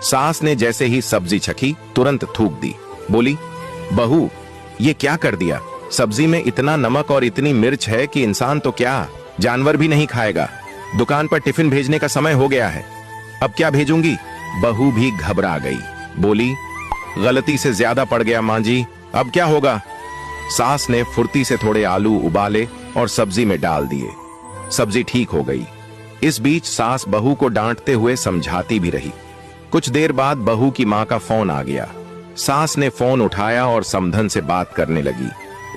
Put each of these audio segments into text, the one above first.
सास ने जैसे ही सब्जी चखी तुरंत थूक दी। बोली, बहू ये क्या कर दिया? सब्जी में इतना नमक और इतनी मिर्च है कि इंसान तो क्या जानवर भी नहीं खाएगा। दुकान पर टिफिन भेजने का समय हो गया है, अब क्या भेजूंगी? बहू भी घबरा गई। बोली, गलती से ज्यादा पड़ गया मां जी, अब क्या होगा? सास ने फुर्ती से थोड़े आलू उबाले और सब्जी में डाल दिए। सब्जी ठीक हो गई। इस बीच सास बहू को डांटते हुए समझाती भी रही। कुछ देर बाद बहू की मां का फोन आ गया। सास ने फोन उठाया और समधन से बात करने लगी।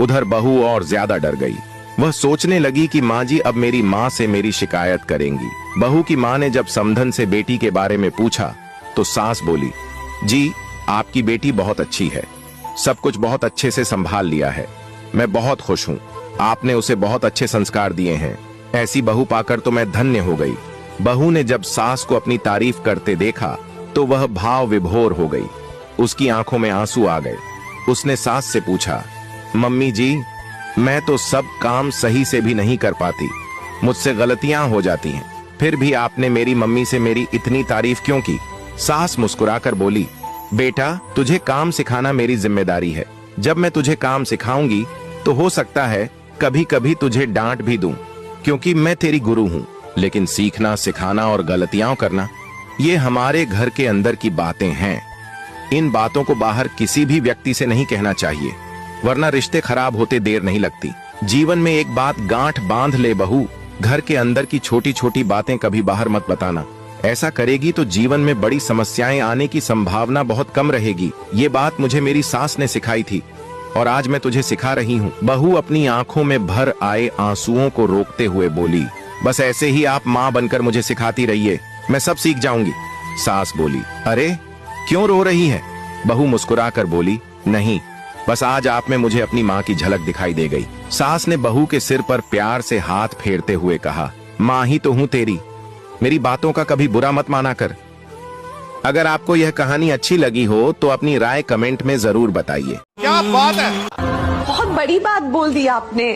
उधर बहू और ज्यादा डर गई। वह सोचने लगी कि माँ जी अब मेरी माँ से मेरी शिकायत करेंगी। बहू की माँ ने जब समधन से बेटी के बारे में पूछा तो सास बोली, जी आपकी बेटी बहुत अच्छी है, सब कुछ बहुत अच्छे से संभाल लिया है, मैं बहुत खुश हूँ। आपने उसे बहुत अच्छे संस्कार दिए हैं, ऐसी बहू पाकर तो मैं धन्य हो गई। बहू ने जब सास को अपनी तारीफ करते देखा तो वह भाव विभोर हो गई। उसकी आंखों में आंसू आ गए। उसने सास से पूछा, मम्मी जी मैं तो सब काम सही से भी नहीं कर पाती, मुझसे गलतियां हो जाती हैं, फिर भी आपने मेरी मम्मी से मेरी इतनी तारीफ क्यों की? सास मुस्कुराकर बोली, बेटा तुझे काम सिखाना मेरी जिम्मेदारी है। जब मैं तुझे काम सिखाऊंगी तो हो सकता है कभी कभी तुझे डांट भी दूं, क्योंकि मैं तेरी गुरु हूं। लेकिन सीखना, सिखाना और गलतियां करना ये हमारे घर के अंदर की बातें हैं। इन बातों को बाहर किसी भी व्यक्ति से नहीं कहना चाहिए, वरना रिश्ते खराब होते देर नहीं लगती। जीवन में एक बात गांठ बांध ले बहू, घर के अंदर की छोटी छोटी बातें कभी बाहर मत बताना। ऐसा करेगी तो जीवन में बड़ी समस्याएं आने की संभावना बहुत कम रहेगी। ये बात मुझे मेरी सास ने सिखाई थी और आज मैं तुझे सिखा रही हूँ। बहू अपनी आंखों में भर आए आंसुओं को रोकते हुए बोली, बस ऐसे ही आप माँ बनकर मुझे सिखाती रहिए, मैं सब सीख जाऊंगी। सास बोली, अरे क्यों रो रही है? बहू मुस्कुराकर बोली, नहीं बस आज आप में मुझे अपनी माँ की झलक दिखाई दे गई। सास ने बहू के सिर पर प्यार से हाथ फेरते हुए कहा, माँ ही तो हूँ तेरी, मेरी बातों का कभी बुरा मत माना कर। अगर आपको यह कहानी अच्छी लगी हो तो अपनी राय कमेंट में जरूर बताइए। क्या बात है, बहुत बड़ी बात बोल दी आपने।